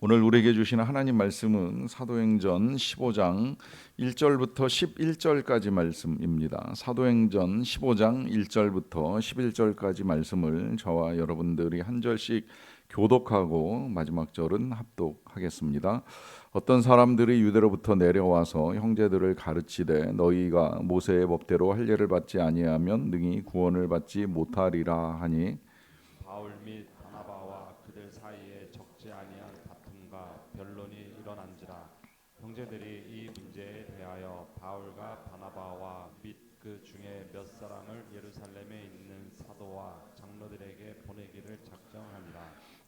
오늘 우리에게 주시는 하나님 말씀은 사도행전 15장 1절부터 11절까지 말씀입니다. 사도행전 15장 1절부터 11절까지 말씀을 저와 여러분들이 한 절씩 교독하고 마지막 절은 합독하겠습니다. 어떤 사람들이 유대로부터 내려와서 형제들을 가르치되 너희가 모세의 법대로 할례를 받지 아니하면 능히 구원을 받지 못하리라 하니 바울 및 바나바와 그들 사이에 적지 아니한 다툼과 변론이 일어난지라. 형제들이 이 문제에 대하여 바울과 바나바와 및 그 중에 몇 사람을 예루살렘에 있는 사도와 장로들에게 보내기를 작정하니라.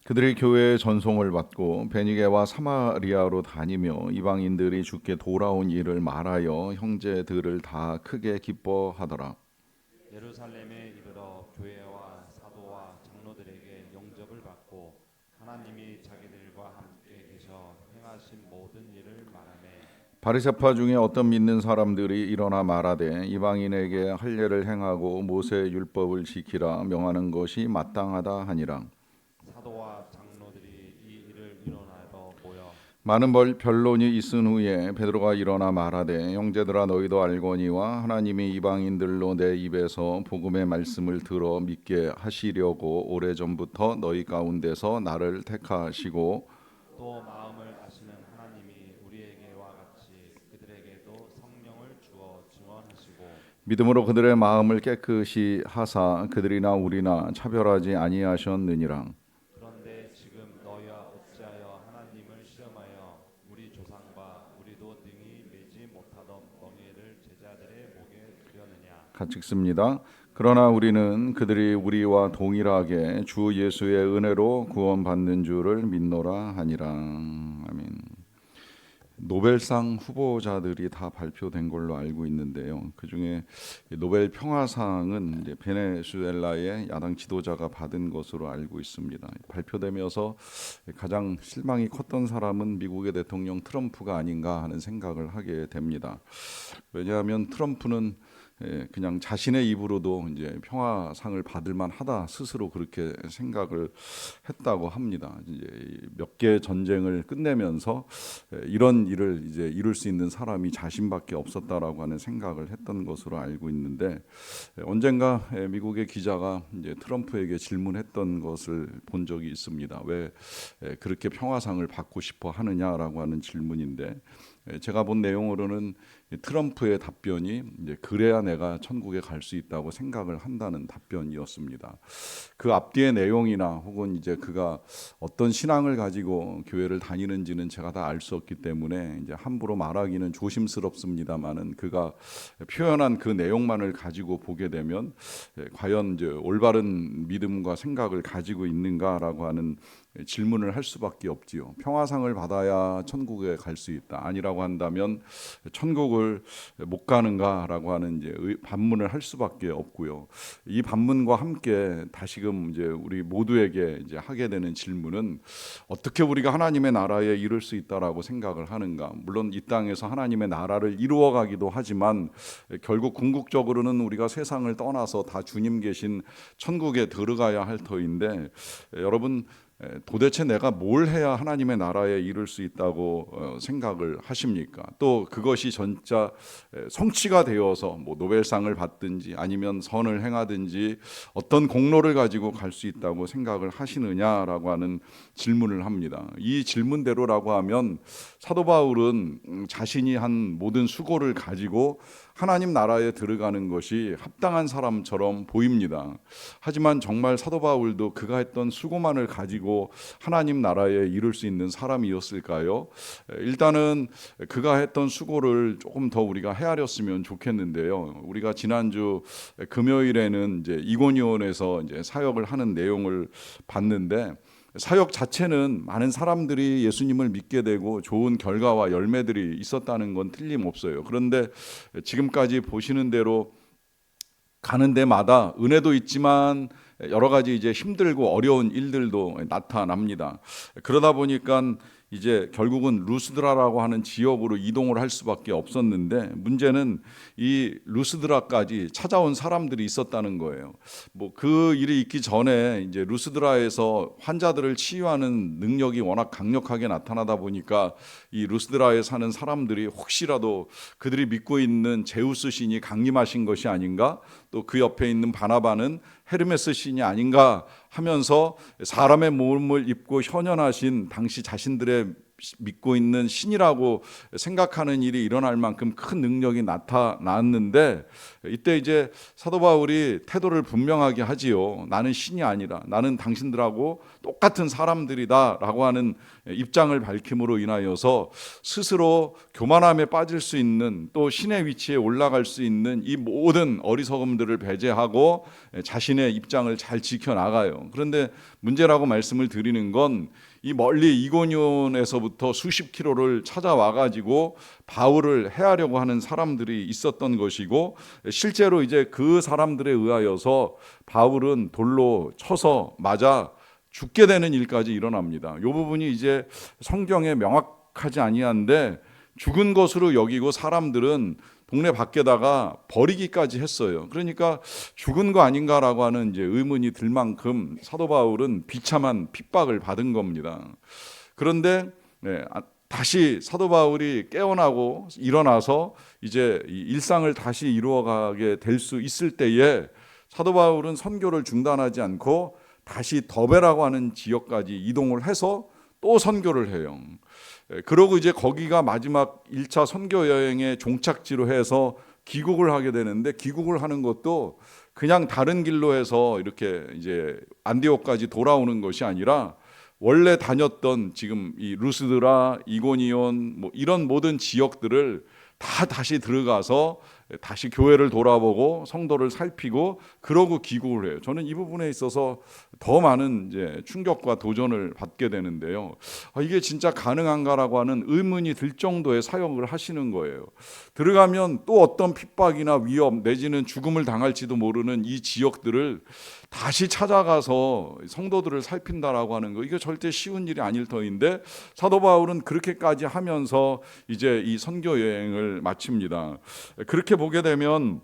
그들이 교회의 전송을 받고 베니게와 사마리아로 다니며 이방인들이 주께 돌아온 일을 말하여 형제들을 다 크게 기뻐하더라. 예루살렘에 이르러 교회와 사도와 장로들에게 영접을 받고 하나님이 자기들과 함께 계셔 행하신 모든 일을 말하매 바리새파 중에 어떤 믿는 사람들이 일어나 말하되 이방인에게 할례를 행하고 모세의 율법을 지키라 명하는 것이 마땅하다 하니라. 사도와 장로들이 이 일을 일어나러 모여 많은 변론이 있은 후에 베드로가 일어나 말하되 형제들아 너희도 알거니와 하나님이 이방인들로 내 입에서 복음의 말씀을 들어 믿게 하시려고 오래전부터 너희 가운데서 나를 택하시고 또 마음을 아시는 하나님이 우리에게와 같이 그들에게도 성령을 주어 증언하시고 믿음으로 그들의 마음을 깨끗이 하사 그들이나 우리나 차별하지 아니하셨느니라. 그런데 지금 너희와 어찌하여 하나님을 시험하여 우리 조상과 우리도 능히 매지 못하던 멍에를 제자들의 목에 두려느냐. 같이 읽습니다. 그러나 우리는 그들이 우리와 동일하게 주 예수의 은혜로 구원받는 줄을 믿노라 하니라. 아멘. 노벨상 후보자들이 다 발표된 걸로 알고 있는데요. 그중에 노벨 평화상은 이제 베네수엘라의 야당 지도자가 받은 것으로 알고 있습니다. 발표되면서 가장 실망이 컸던 사람은 미국의 대통령 트럼프가 아닌가 하는 생각을 하게 됩니다. 왜냐하면 트럼프는 그냥 자신의 입으로도 이제 평화상을 받을 만하다 스스로 그렇게 생각을 했다고 합니다. 이제 몇 개의 전쟁을 끝내면서 이런 일을 이제 이룰 수 있는 사람이 자신밖에 없었다라고 하는 생각을 했던 것으로 알고 있는데 언젠가 미국의 기자가 이제 트럼프에게 질문했던 것을 본 적이 있습니다. 왜 그렇게 평화상을 받고 싶어 하느냐라고 하는 질문인데 제가 본 내용으로는 트럼프의 답변이 이제 그래야 내가 천국에 갈 수 있다고 생각을 한다는 답변이었습니다. 그 앞뒤의 내용이나 혹은 이제 그가 어떤 신앙을 가지고 교회를 다니는지는 제가 다 알 수 없기 때문에 이제 함부로 말하기는 조심스럽습니다만은 그가 표현한 그 내용만을 가지고 보게 되면 과연 이제 올바른 믿음과 생각을 가지고 있는가라고 하는 질문을 할 수밖에 없지요. 평화상을 받아야 천국에 갈 수 있다. 아니라고 한다면 천국을 못 가는가라고 하는 이제 반문을 할 수밖에 없고요. 이 반문과 함께 다시금 이제 우리 모두에게 이제 하게 되는 질문은 어떻게 우리가 하나님의 나라에 이룰 수 있다라고 생각을 하는가? 물론 이 땅에서 하나님의 나라를 이루어가기도 하지만 결국 궁극적으로는 우리가 세상을 떠나서 다 주님 계신 천국에 들어가야 할 터인데 여러분 도대체 내가 뭘 해야 하나님의 나라에 이룰 수 있다고 생각을 하십니까? 또 그것이 진짜 성취가 되어서 뭐 노벨상을 받든지 아니면 선을 행하든지 어떤 공로를 가지고 갈 수 있다고 생각을 하시느냐라고 하는 질문을 합니다. 이 질문대로라고 하면 사도 바울은 자신이 한 모든 수고를 가지고 하나님 나라에 들어가는 것이 합당한 사람처럼 보입니다. 하지만 정말 사도 바울도 그가 했던 수고만을 가지고 하나님 나라에 이룰 수 있는 사람이었을까요? 일단은 그가 했던 수고를 조금 더 우리가 헤아렸으면 좋겠는데요. 우리가 지난주 금요일에는 이제 이고니온에서 이제 사역을 하는 내용을 봤는데 사역 자체는 많은 사람들이 예수님을 믿게 되고 좋은 결과와 열매들이 있었다는 건 틀림없어요. 그런데 지금까지 보시는 대로 가는 데마다 은혜도 있지만 여러 가지 이제 힘들고 어려운 일들도 나타납니다. 그러다 보니까 이제 결국은 루스드라라고 하는 지역으로 이동을 할 수밖에 없었는데, 문제는 이 루스드라까지 찾아온 사람들이 있었다는 거예요. 뭐 그 일이 있기 전에 이제 루스드라에서 환자들을 치유하는 능력이 워낙 강력하게 나타나다 보니까 이 루스드라에 사는 사람들이 혹시라도 그들이 믿고 있는 제우스 신이 강림하신 것이 아닌가, 또 그 옆에 있는 바나바는 헤르메스 신이 아닌가 하면서 사람의 몸을 입고 현현하신 당시 자신들의 믿고 있는 신이라고 생각하는 일이 일어날 만큼 큰 능력이 나타났는데, 이때 이제 사도 바울이 태도를 분명하게 하지요. 나는 신이 아니라 나는 당신들하고 똑같은 사람들이다라고 하는 입장을 밝힘으로 인하여서 스스로 교만함에 빠질 수 있는, 또 신의 위치에 올라갈 수 있는 이 모든 어리석음들을 배제하고 자신의 입장을 잘 지켜나가요. 그런데 문제라고 말씀을 드리는 건, 이 멀리 이고니온에서부터 수십 킬로를 찾아와 가지고 바울을 해하려고 하는 사람들이 있었던 것이고, 실제로 이제 그 사람들에 의하여서 바울은 돌로 쳐서 맞아 죽게 되는 일까지 일어납니다. 이 부분이 이제 성경에 명확하지 아니한데, 죽은 것으로 여기고 사람들은 동네 밖에다가 버리기까지 했어요. 그러니까 죽은 거 아닌가라고 하는 이제 의문이 들 만큼 사도 바울은 비참한 핍박을 받은 겁니다. 그런데 다시 사도 바울이 깨어나고 일어나서 이제 일상을 다시 이루어가게 될 수 있을 때에 사도 바울은 선교를 중단하지 않고 다시 더베라고 하는 지역까지 이동을 해서 또 선교를 해요. 그러고 이제 거기가 마지막 1차 선교 여행의 종착지로 해서 귀국을 하게 되는데, 귀국을 하는 것도 그냥 다른 길로 해서 이렇게 이제 안디옥까지 돌아오는 것이 아니라, 원래 다녔던 지금 이 루스드라, 이고니온 뭐 이런 모든 지역들을 다 다시 들어가서 다시 교회를 돌아보고 성도를 살피고 그러고 귀국을 해요. 저는 이 부분에 있어서 더 많은 이제 충격과 도전을 받게 되는데요. 이게 진짜 가능한가라고 하는 의문이 들 정도의 사역을 하시는 거예요. 들어가면 또 어떤 핍박이나 위협 내지는 죽음을 당할지도 모르는 이 지역들을 다시 찾아가서 성도들을 살핀다라고 하는 거, 이게 절대 쉬운 일이 아닐 터인데, 사도 바울은 그렇게까지 하면서 이제 이 선교 여행을 마칩니다. 그렇게 보게 되면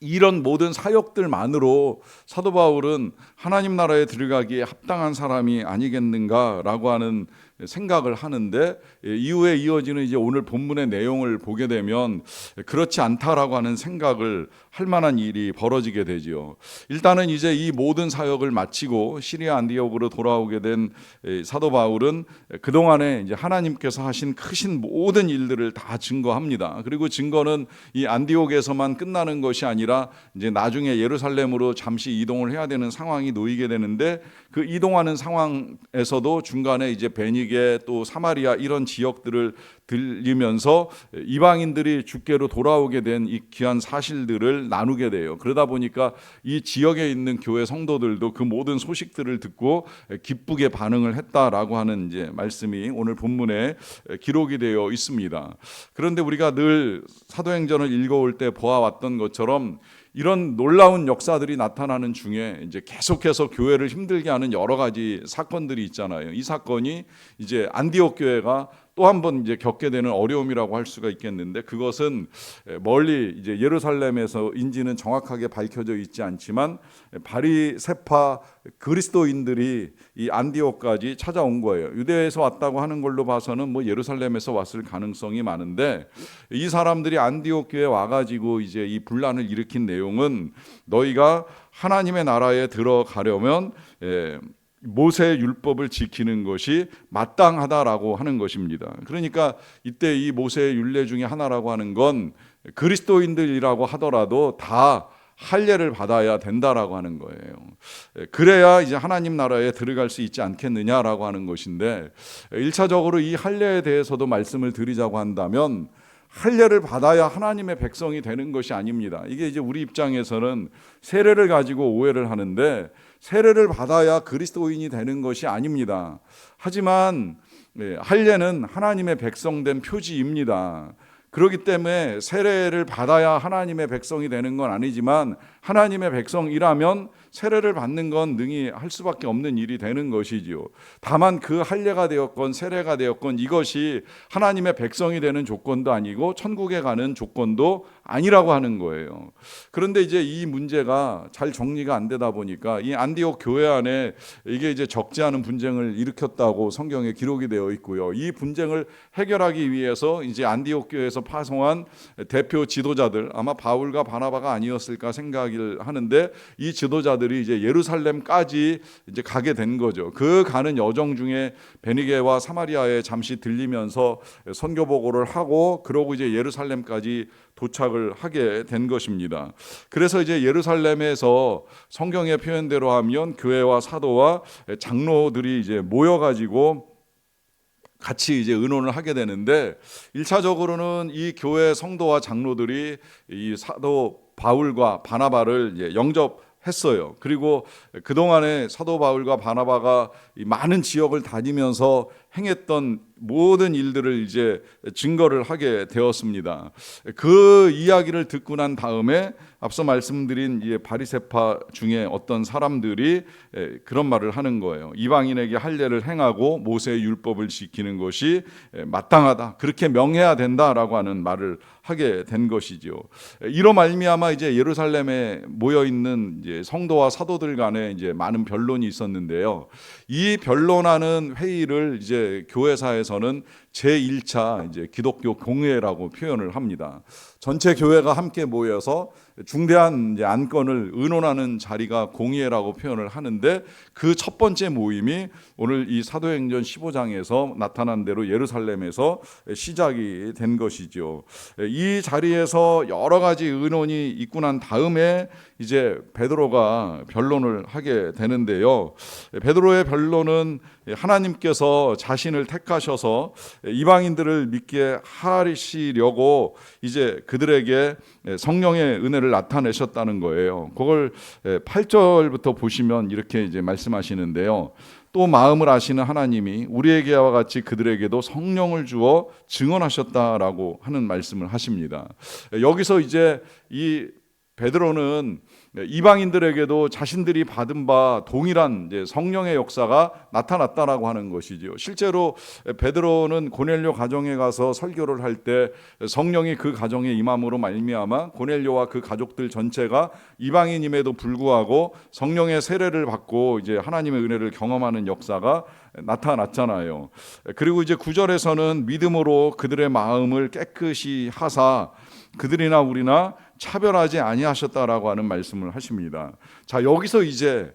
이런 모든 사역들만으로 사도 바울은 하나님 나라에 들어가기에 합당한 사람이 아니겠는가라고 하는 생각을 하는데, 이후에 이어지는 이제 오늘 본문의 내용을 보게 되면 그렇지 않다라고 하는 생각을 할 만한 일이 벌어지게 되지요. 일단은 이제 이 모든 사역을 마치고 시리아 안디옥으로 돌아오게 된 사도 바울은 그동안에 이제 하나님께서 하신 크신 모든 일들을 다 증거합니다. 그리고 증거는 이 안디옥에서만 끝나는 것이 아니라 이제 나중에 예루살렘으로 잠시 이동을 해야 되는 상황이 놓이게 되는데, 그 이동하는 상황에서도 중간에 이제 베니게 또 사마리아 이런 지역들을 들리면서 이방인들이 주께로 돌아오게 된 이 귀한 사실들을 나누게 돼요. 그러다 보니까 이 지역에 있는 교회 성도들도 그 모든 소식들을 듣고 기쁘게 반응을 했다라고 하는 이제 말씀이 오늘 본문에 기록이 되어 있습니다. 그런데 우리가 늘 사도행전을 읽어올 때 보아왔던 것처럼 이런 놀라운 역사들이 나타나는 중에 이제 계속해서 교회를 힘들게 하는 여러 가지 사건들이 있잖아요. 이 사건이 이제 안디옥 교회가 또 한 번 이제 겪게 되는 어려움이라고 할 수가 있겠는데, 그것은 멀리 이제 예루살렘에서인지는 정확하게 밝혀져 있지 않지만 바리새파 그리스도인들이 이 안디옥까지 찾아온 거예요. 유대에서 왔다고 하는 걸로 봐서는 뭐 예루살렘에서 왔을 가능성이 많은데, 이 사람들이 안디옥 교회에 와가지고 이제 이 분란을 일으킨 내용은, 너희가 하나님의 나라에 들어가려면 모세의 율법을 지키는 것이 마땅하다라고 하는 것입니다. 그러니까 이때 이 모세의 율례 중에 하나라고 하는 건 그리스도인들이라고 하더라도 다 할례를 받아야 된다라고 하는 거예요. 그래야 이제 하나님 나라에 들어갈 수 있지 않겠느냐라고 하는 것인데, 1차적으로 이 할례에 대해서도 말씀을 드리자고 한다면, 할례를 받아야 하나님의 백성이 되는 것이 아닙니다. 이게 이제 우리 입장에서는 세례를 가지고 오해를 하는데, 세례를 받아야 그리스도인이 되는 것이 아닙니다. 하지만 할례는 하나님의 백성된 표지입니다. 그렇기 때문에 세례를 받아야 하나님의 백성이 되는 건 아니지만, 하나님의 백성이라면 세례를 받는 건 능히 할 수밖에 없는 일이 되는 것이지요. 다만 그 할례가 되었건 세례가 되었건 이것이 하나님의 백성이 되는 조건도 아니고 천국에 가는 조건도 아니라고 하는 거예요. 그런데 이제 이 문제가 잘 정리가 안 되다 보니까 이 안디옥 교회 안에 이게 이제 적지 않은 분쟁을 일으켰다고 성경에 기록이 되어 있고요. 이 분쟁을 해결하기 위해서 이제 안디옥 교회에서 파송한 대표 지도자들, 아마 바울과 바나바가 아니었을까 생각을 하는데, 이 지도자들이 이제 예루살렘까지 이제 가게 된 거죠. 그 가는 여정 중에 베니게와 사마리아에 잠시 들리면서 선교 보고를 하고, 그러고 이제 예루살렘까지 도착을 하게 된 것입니다. 그래서 이제 예루살렘에서 성경의 표현대로 하면 교회와 사도와 장로들이 이제 모여가지고 같이 이제 의논을 하게 되는데, 1차적으로는 이 교회 성도와 장로들이 이 사도 바울과 바나바를 이제 영접했어요. 그리고 그동안에 사도 바울과 바나바가 이 많은 지역을 다니면서 행했던 모든 일들을 이제 증거를 하게 되었습니다. 그 이야기를 듣고 난 다음에 앞서 말씀드린 이 바리새파 중에 어떤 사람들이 그런 말을 하는 거예요. 이방인에게 할례를 행하고 모세의 율법을 지키는 것이 마땅하다, 그렇게 명해야 된다라고 하는 말을 하게 된 것이죠. 이로 말미암아 이제 예루살렘에 모여 있는 이제 성도와 사도들 간에 이제 많은 변론이 있었는데요. 이 변론하는 회의를 이제 교회사에서는 제1차 이제 기독교 공회라고 표현을 합니다. 전체 교회가 함께 모여서 중대한 이제 안건을 의논하는 자리가 공회라고 표현을 하는데, 그 첫 번째 모임이 오늘 이 사도행전 15장에서 나타난 대로 예루살렘에서 시작이 된 것이죠. 이 자리에서 여러 가지 의논이 있고 난 다음에 이제 베드로가 변론을 하게 되는데요. 베드로의 변론은 하나님께서 자신을 택하셔서 이방인들을 믿게 하시려고 이제 그들에게 성령의 은혜를 나타내셨다는 거예요. 그걸 8절부터 보시면 이렇게 이제 말씀하시는데요. 또 마음을 아시는 하나님이 우리에게와 같이 그들에게도 성령을 주어 증언하셨다라고 하는 말씀을 하십니다. 여기서 이제 이 베드로는 이방인들에게도 자신들이 받은 바 동일한 성령의 역사가 나타났다라고 하는 것이죠. 실제로 베드로는 고넬료 가정에 가서 설교를 할 때 성령이 그 가정에 임함으로 말미암아 고넬료와 그 가족들 전체가 이방인임에도 불구하고 성령의 세례를 받고 이제 하나님의 은혜를 경험하는 역사가 나타났잖아요. 그리고 이제 9절에서는 믿음으로 그들의 마음을 깨끗이 하사 그들이나 우리나 차별하지 아니하셨다라고 하는 말씀을 하십니다. 자, 여기서 이제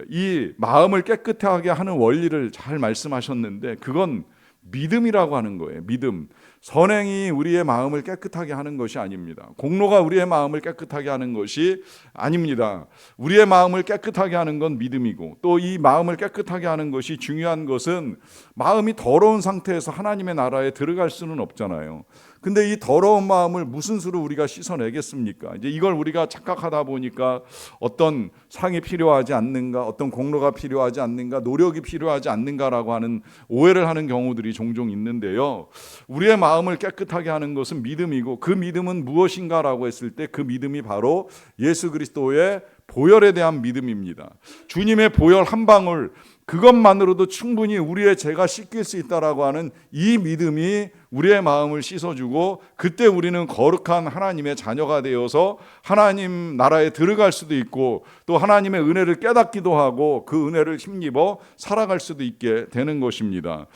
이 마음을 깨끗하게 하는 원리를 잘 말씀하셨는데, 그건 믿음이라고 하는 거예요. 믿음. 선행이 우리의 마음을 깨끗하게 하는 것이 아닙니다. 공로가 우리의 마음을 깨끗하게 하는 것이 아닙니다. 우리의 마음을 깨끗하게 하는 건 믿음이고, 또 이 마음을 깨끗하게 하는 것이 중요한 것은 마음이 더러운 상태에서 하나님의 나라에 들어갈 수는 없잖아요. 근데 이 더러운 마음을 무슨 수로 우리가 씻어내겠습니까? 이제 이걸 우리가 착각하다 보니까 어떤 상이 필요하지 않는가, 어떤 공로가 필요하지 않는가, 노력이 필요하지 않는가라고 하는 오해를 하는 경우들이 종종 있는데요. 우리의 마음을 깨끗하게 하는 것은 믿음이고, 그 믿음은 무엇인가라고 했을 때 그 믿음이 바로 예수 그리스도의 보혈에 대한 믿음입니다. 주님의 보혈 한 방울, 그것만으로도 충분히 우리의 죄가 씻길 수 있다라고 하는 이 믿음이 우리의 마음을 씻어주고, 그때 우리는 거룩한 하나님의 자녀가 되어서 하나님 나라에 들어갈 수도 있고, 또 하나님의 은혜를 깨닫기도 하고 그 은혜를 힘입어 살아갈 수도 있게 되는 것입니다.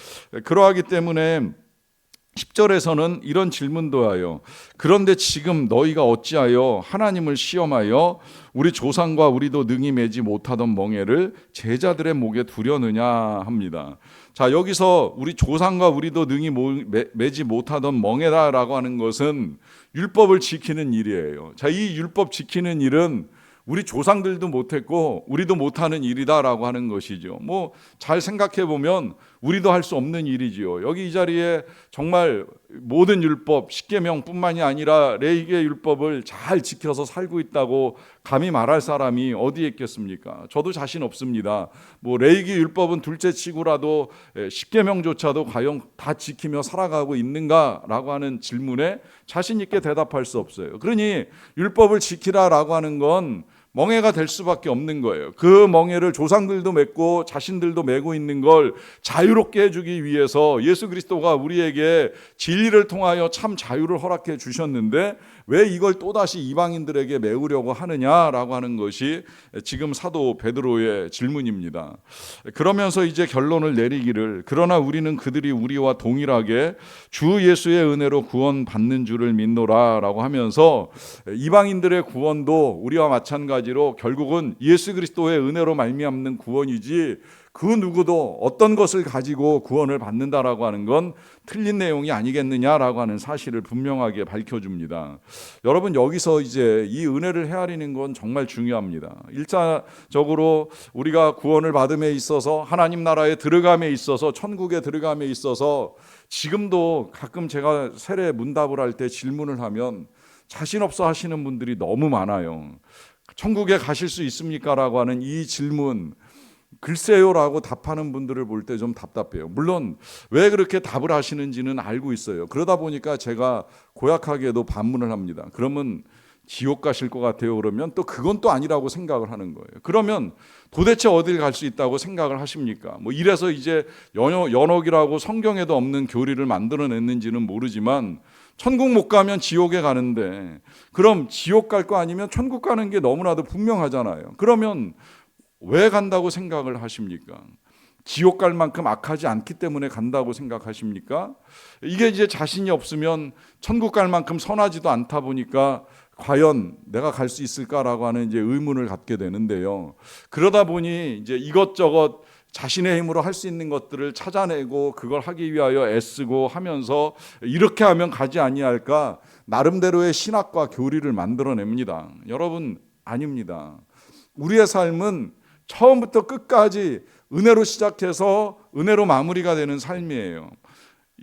그러하기 때문에 10절에서는 이런 질문도 하여, 그런데 지금 너희가 어찌하여 하나님을 시험하여 우리 조상과 우리도 능히 매지 못하던 멍에를 제자들의 목에 두려느냐 합니다. 자, 여기서 우리 조상과 우리도 능히 매지 못하던 멍에다라고 하는 것은 율법을 지키는 일이에요. 자, 이 율법 지키는 일은 우리 조상들도 못했고 우리도 못하는 일이다라고 하는 것이죠. 뭐 잘 생각해 보면 우리도 할 수 없는 일이지요. 여기 이 자리에 정말 모든 율법, 십계명뿐만이 아니라 레위기의 율법을 잘 지켜서 살고 있다고 감히 말할 사람이 어디에 있겠습니까? 저도 자신 없습니다. 뭐 레위기 율법은 둘째치고라도 십계명조차도 과연 다 지키며 살아가고 있는가라고 하는 질문에 자신 있게 대답할 수 없어요. 그러니 율법을 지키라라고 하는 건 멍해가 될 수밖에 없는 거예요. 그 멍해를 조상들도 맺고 자신들도 메고 있는 걸 자유롭게 해주기 위해서 예수 그리스도가 우리에게 진리를 통하여 참 자유를 허락해 주셨는데 왜 이걸 또다시 이방인들에게 메우려고 하느냐라고 하는 것이 지금 사도 베드로의 질문입니다. 그러면서 이제 결론을 내리기를 그러나 우리는 그들이 우리와 동일하게 주 예수의 은혜로 구원받는 줄을 믿노라라고 하면서 이방인들의 구원도 우리와 마찬가지로 결국은 예수 그리스도의 은혜로 말미암는 구원이지 그 누구도 어떤 것을 가지고 구원을 받는다라고 하는 건 틀린 내용이 아니겠느냐라고 하는 사실을 분명하게 밝혀줍니다. 여러분 여기서 이제 이 은혜를 헤아리는 건 정말 중요합니다. 1차적으로 우리가 구원을 받음에 있어서 하나님 나라에 들어감에 있어서 천국에 들어감에 있어서 지금도 가끔 제가 세례 문답을 할 때 질문을 하면 자신 없어 하시는 분들이 너무 많아요. 천국에 가실 수 있습니까? 라고 하는 이 질문 글쎄요라고 답하는 분들을 볼 때 좀 답답해요. 물론 왜 그렇게 답을 하시는지는 알고 있어요. 그러다 보니까 제가 고약하게도 반문을 합니다. 그러면 지옥 가실 것 같아요. 그러면 또 그건 또 아니라고 생각을 하는 거예요. 그러면 도대체 어딜 갈 수 있다고 생각을 하십니까? 뭐 이래서 이제 연옥이라고 성경에도 없는 교리를 만들어냈는지는 모르지만 천국 못 가면 지옥에 가는데 그럼 지옥 갈 거 아니면 천국 가는 게 너무나도 분명하잖아요. 그러면 왜 간다고 생각을 하십니까? 지옥 갈 만큼 악하지 않기 때문에 간다고 생각하십니까? 이게 이제 자신이 없으면 천국 갈 만큼 선하지도 않다 보니까 과연 내가 갈 수 있을까라고 하는 이제 의문을 갖게 되는데요. 그러다 보니 이제 이것저것 자신의 힘으로 할 수 있는 것들을 찾아내고 그걸 하기 위하여 애쓰고 하면서 이렇게 하면 가지 아니할까 나름대로의 신학과 교리를 만들어냅니다. 여러분 아닙니다. 우리의 삶은 처음부터 끝까지 은혜로 시작해서 은혜로 마무리가 되는 삶이에요.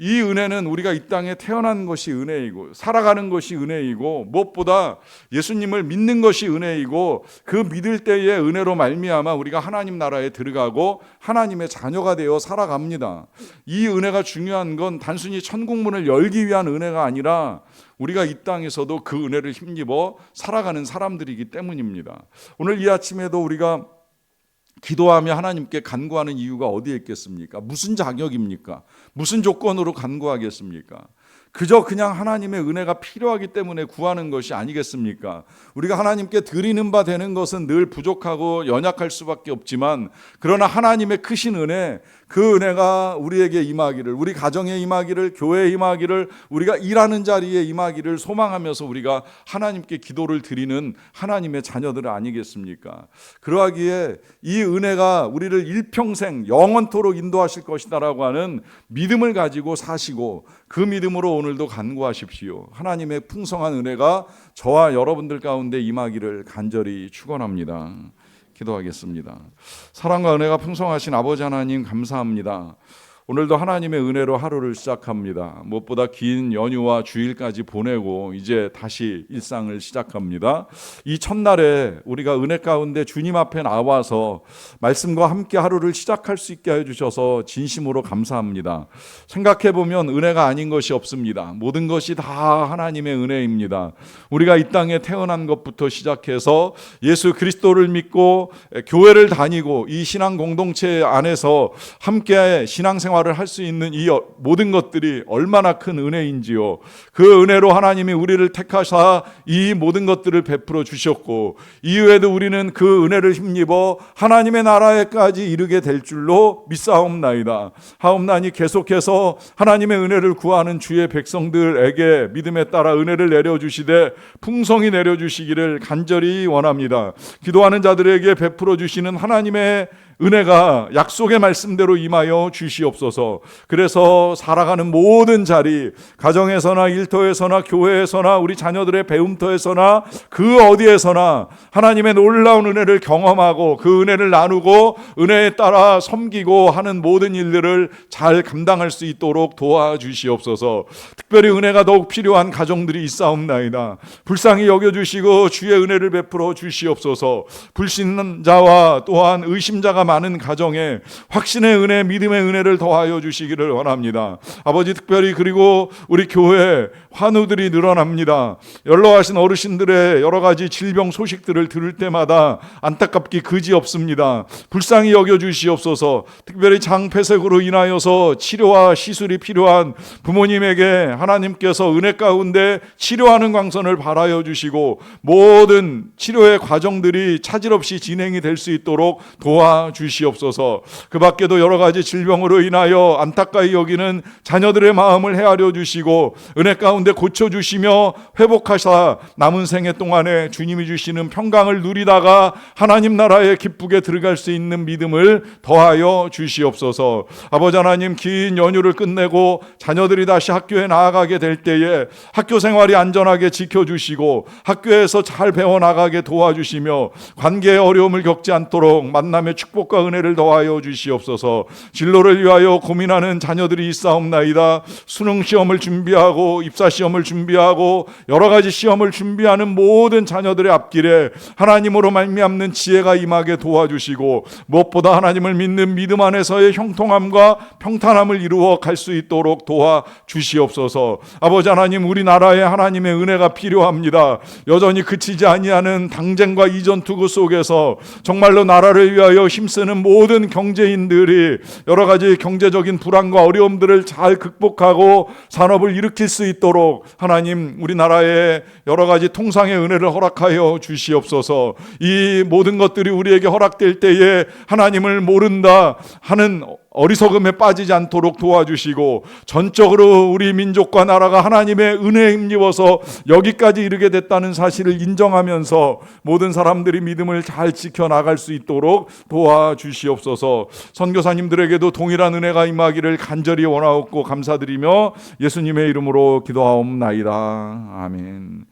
이 은혜는 우리가 이 땅에 태어난 것이 은혜이고 살아가는 것이 은혜이고 무엇보다 예수님을 믿는 것이 은혜이고 그 믿을 때의 은혜로 말미암아 우리가 하나님 나라에 들어가고 하나님의 자녀가 되어 살아갑니다. 이 은혜가 중요한 건 단순히 천국문을 열기 위한 은혜가 아니라 우리가 이 땅에서도 그 은혜를 힘입어 살아가는 사람들이기 때문입니다. 오늘 이 아침에도 우리가 기도하며 하나님께 간구하는 이유가 어디에 있겠습니까? 무슨 자격입니까? 무슨 조건으로 간구하겠습니까? 그저 그냥 하나님의 은혜가 필요하기 때문에 구하는 것이 아니겠습니까? 우리가 하나님께 드리는 바 되는 것은 늘 부족하고 연약할 수밖에 없지만 그러나 하나님의 크신 은혜, 그 은혜가 우리에게 임하기를, 우리 가정에 임하기를, 교회에 임하기를, 우리가 일하는 자리에 임하기를 소망하면서 우리가 하나님께 기도를 드리는 하나님의 자녀들 아니겠습니까? 그러하기에 이 은혜가 우리를 일평생 영원토록 인도하실 것이다라고 하는 믿음을 가지고 사시고 그 믿음으로 오늘도 간구하십시오. 하나님의 풍성한 은혜가 저와 여러분들 가운데 임하기를 간절히 축원합니다. 기도하겠습니다. 사랑과 은혜가 풍성하신 아버지 하나님 감사합니다. 오늘도 하나님의 은혜로 하루를 시작합니다. 무엇보다 긴 연휴와 주일까지 보내고 이제 다시 일상을 시작합니다. 이 첫날에 우리가 은혜 가운데 주님 앞에 나와서 말씀과 함께 하루를 시작할 수 있게 해주셔서 진심으로 감사합니다. 생각해보면 은혜가 아닌 것이 없습니다. 모든 것이 다 하나님의 은혜입니다. 우리가 이 땅에 태어난 것부터 시작해서 예수 그리스도를 믿고 교회를 다니고 이 신앙 공동체 안에서 함께 신앙생활 을 할 수 있는 이 모든 것들이 얼마나 큰 은혜인지요. 그 은혜로 하나님이 우리를 택하사 이 모든 것들을 베풀어 주셨고 이후에도 우리는 그 은혜를 힘입어 하나님의 나라에까지 이르게 될 줄로 믿사옵나이다. 하옵나니 계속해서 하나님의 은혜를 구하는 주의 백성들에게 믿음에 따라 은혜를 내려주시되 풍성히 내려주시기를 간절히 원합니다. 기도하는 자들에게 베풀어 주시는 하나님의 은혜가 약속의 말씀대로 임하여 주시옵소서. 그래서 살아가는 모든 자리, 가정에서나 일터에서나 교회에서나 우리 자녀들의 배움터에서나 그 어디에서나 하나님의 놀라운 은혜를 경험하고 그 은혜를 나누고 은혜에 따라 섬기고 하는 모든 일들을 잘 감당할 수 있도록 도와주시옵소서. 특별히 은혜가 더욱 필요한 가정들이 있사옵나이다. 불쌍히 여겨주시고 주의 은혜를 베풀어 주시옵소서. 불신자와 또한 의심자가 많은 가정에 확신의 은혜, 믿음의 은혜를 더하여 주시기를 원합니다. 아버지, 특별히 그리고 우리 교회 환우들이 늘어납니다. 연로하신 어르신들의 여러 가지 질병 소식들을 들을 때마다 안타깝기 그지없습니다. 불쌍히 여겨주시옵소서. 특별히 장폐색으로 인하여서 치료와 시술이 필요한 부모님에게 하나님께서 은혜 가운데 치료하는 광선을 발하여 주시고 모든 치료의 과정들이 차질 없이 진행이 될 수 있도록 도와주시옵소서. 그 밖에도 여러 가지 질병으로 인하여 안타까이 여기는 자녀들의 마음을 헤아려 주시고 은혜 가운데 고쳐주시며 회복하사 남은 생애 동안에 주님이 주시는 평강을 누리다가 하나님 나라에 기쁘게 들어갈 수 있는 믿음을 더하여 주시옵소서. 아버지 하나님, 긴 연휴를 끝내고 자녀들이 다시 학교에 나아가게 될 때에 학교 생활이 안전하게 지켜주시고 학교에서 잘 배워나가게 도와주시며 관계의 어려움을 겪지 않도록 만남의 축복과 은혜를 더하여 주시옵소서. 진로를 위하여 고민하는 자녀들이 있사옵나이다. 수능 시험을 준비하고 입사 시험을 준비하고 여러 가지 시험을 준비하는 모든 자녀들의 앞길에 하나님으로 말미암는 지혜가 임하게 도와주시고 무엇보다 하나님을 믿는 믿음 안에서의 형통함과 평탄함을 이루어 갈 수 있도록 도와주시옵소서. 아버지 하나님, 우리나라에 하나님의 은혜가 필요합니다. 여전히 그치지 아니하는 당쟁과 이전투구 속에서 정말로 나라를 위하여 힘쓰는 모든 경제인들이 여러 가지 경제적인 불안과 어려움들을 잘 극복하고 산업을 일으킬 수 있도록 하나님, 우리나라에 여러 가지 통상의 은혜를 허락하여 주시옵소서. 이 모든 것들이 우리에게 허락될 때에 하나님을 모른다 하는 어리석음에 빠지지 않도록 도와주시고 전적으로 우리 민족과 나라가 하나님의 은혜에 힘입어서 여기까지 이르게 됐다는 사실을 인정하면서 모든 사람들이 믿음을 잘 지켜나갈 수 있도록 도와주시옵소서. 선교사님들에게도 동일한 은혜가 임하기를 간절히 원하옵고 감사드리며 예수님의 이름으로 기도하옵나이다. 아멘.